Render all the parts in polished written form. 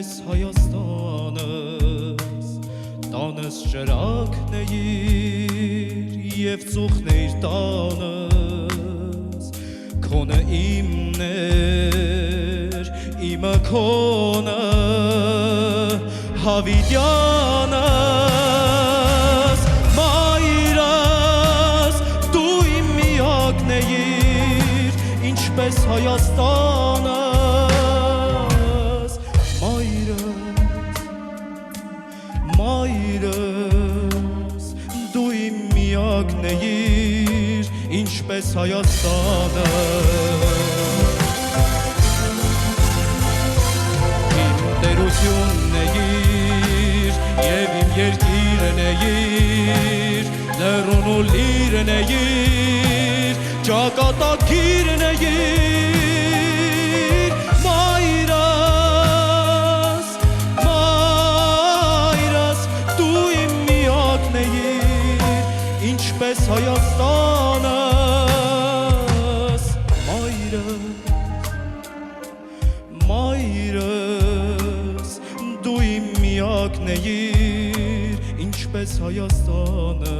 ինչպես Հայաստանս, տանս ճրակն էիր և ծուխն էիր տանս, քոնը իմն էր, իմը քոնը, Հավիտյանս, մայրս, դու իմ միակն էիր, ինչպես Հայաստանս, մայրս, դու իմ միակն էիր, ինչպես Հայաստանս, իմ տերությունն էիր, և իմ երկիրն էիր, լեռուն ու լիրն էիր, ճակատագիրն էիր, մայրս, դու իմ միակն էիր, ինչպես Հայաստանս, մայրս, դու իմ միակն էիր, ինչպես Հայաստանը,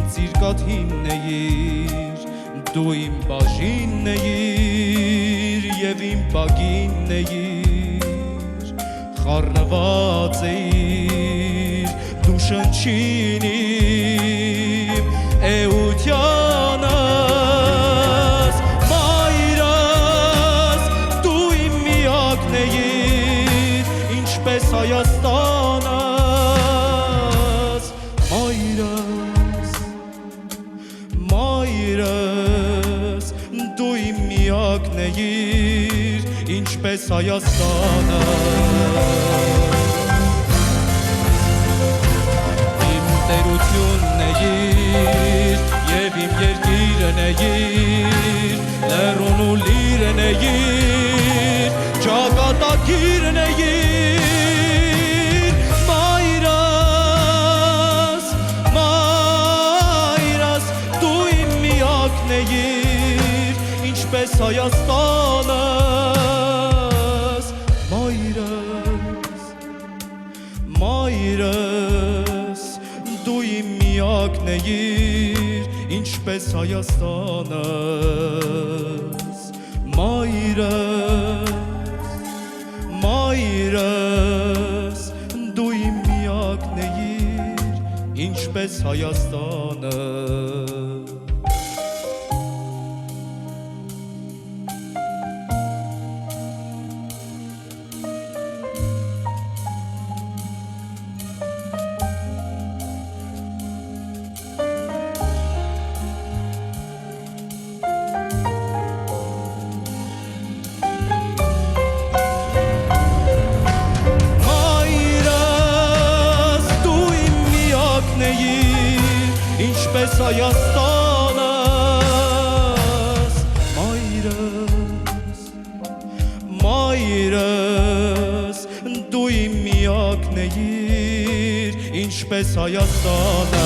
Ծիրկաթինն էիր, դու իմ բաժինն էիր և իմ բագինն էիր, խառնված էիր, դու շնչին իմ էությանս, մայրս, դու իմ միակն էիր, ինչպես Հայաստանս, մայրս, դու իմ միակն էիր, ինչպես Հայաստանը, իմ տերությունն էիր, և իմ երկիրն էիր, լեռուն ու լիրն էիր, ճակատագիրն էիր, ինչպես Հայաստանս, մայրս, դու իմ միակն էիր, ինչպես Հայաստանս, մայրս, դու իմ միակն էիր, ինչպես Հայաստանս, ինչպես Հայաստանս, մայրս, դու իմ միակն էիր, ինչպես Հայաստանս,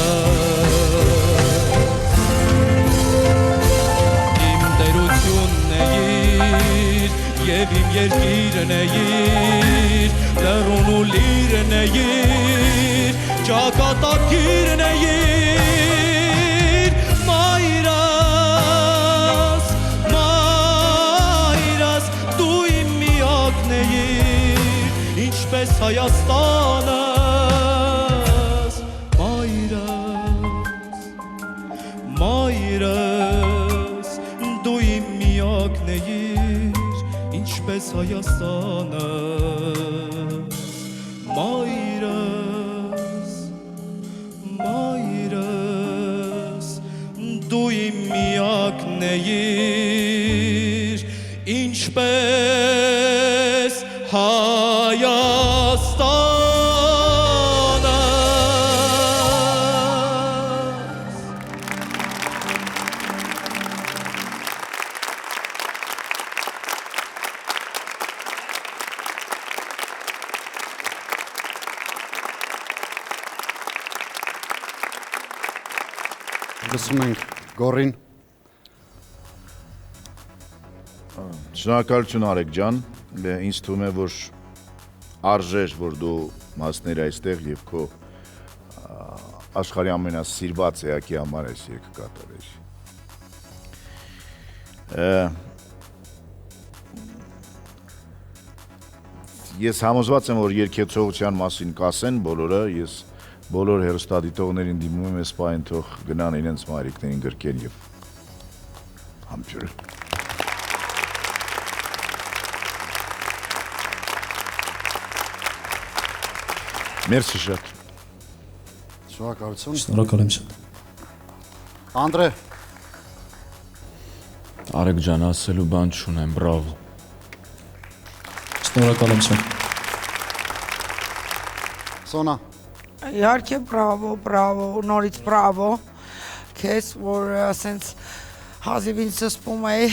իմ տերությունն էիր, և իմ երկիրն էիր, լեռուն ու լիրն էիր, ճակատագիրն էիր, մայրս, դու իմ միակն էիր, ինչպես Հայաստանս, մայրս, դու իմ միակն էիր, ինչպես Հայաստանս, մայրս, դու իմ միակն էիր, ինչպես Հայաստանս Լսում ենք Գորին։ Շնորհակալություն Արեգ ջան, ինձ թվում է, որ արժեր, որ դու մասներ այստեղ եւ քո աշխարհի ամենասիրված էակի համար այս երգը կատարես։ Ես համոզված եմ, որ երգեցողության մասին կասեն բոլորը, ես բոլոր հեռուստադիտողներին դիմում եմ այս պահին թող գնան իրենց մայրիկներին գրկեն եւ համբուրել։ Մերսի շատ։ Շնորհակալություն։ Շնորհակալ եմ շատ։ Անդրե, Արեգ ջան, ասելու բան չունեմ, բրավո։ Շնորհակալ եմ շատ։ Սոնա, Իհարկե, բրավո, նորից բրավո։ Քեզ, որ ասենց հազիվ ինձ զսպում էի,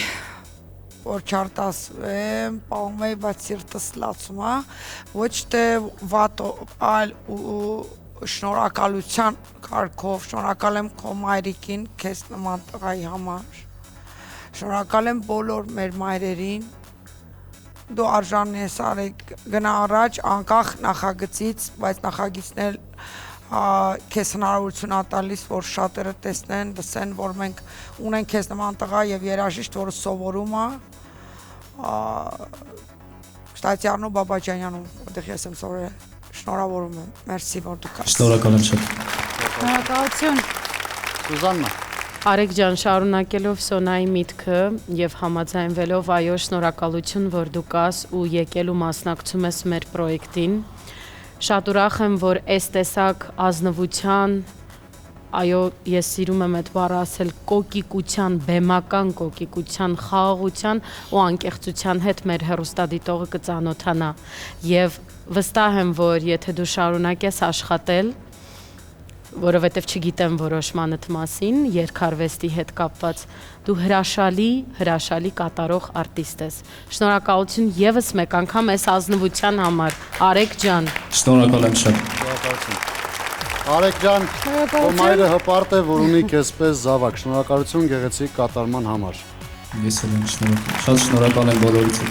որ չարտասվեմ, պահում էի, բայց սիրտս լացում է, ոչ թե վատ, այլ շնորհակալության կարգով, շնորհակալ եմ քո մայրիկին, քեզ նման տղայի համար, շնորհակալ եմ բոլոր մեր մայրերին, դու արժանն ես Արեգ, գնա առաջ, անկախ նախագծից, բայց նախագիծն էլ քեզ հնարավորություն ա տալիս, որ շատերը տեսնեն, լսեն, որ մենք ունենք քեզ նման տղա եւ երաժիշտ, որը սովորում է, Կստացի Արնո Բաբաջանյանում, որտեղ ես եմ սովորել, շնորհավորում եմ, մերսի, որ դու կաս։ Շնորհակալ եմ շատ։ Շնորհակալություն։ Սուզաննա, Արեգ ջան, շարունակելով Սոնայի միտքը եւ համաձայնվելով, այո, շնորհակալություն, որ դու կաս ու եկել ու մասնակցում ես մեր պրոյեկտին։ Շատ ուրախ եմ, որ այս տեսակ ազնվության, այո, ես սիրում եմ այդ բառը ասել, կոկիկության, բեմական կոկիկության, խաղաղության ու անկեղծության հետ մեր հեռուստադիտողը կծանոթանա։ Եվ վստահ եմ, որ եթե դու շարունակես աշխատել, որովհետև չգիտեմ որոշմանդ մասին, երգարվեստի հետ կապված, դու հրաշալի կատարող արտիստ ես։ Շնորհակալություն եւս մեկ անգամ այս ազնվության համար, Արեգ ջան։ Շնորհակալ եմ շատ։ շնորհակալություն։ Արեգ ջան, քո մայրը հպարտ է, որ ունի քեզպես զավակ, շնորհակալություն գեղեցիկ կատարման համար։ Ես էլ եմ շնորհակալ։ Շատ շնորհակալ եմ բոլորիցս։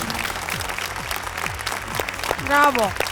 Բրավո։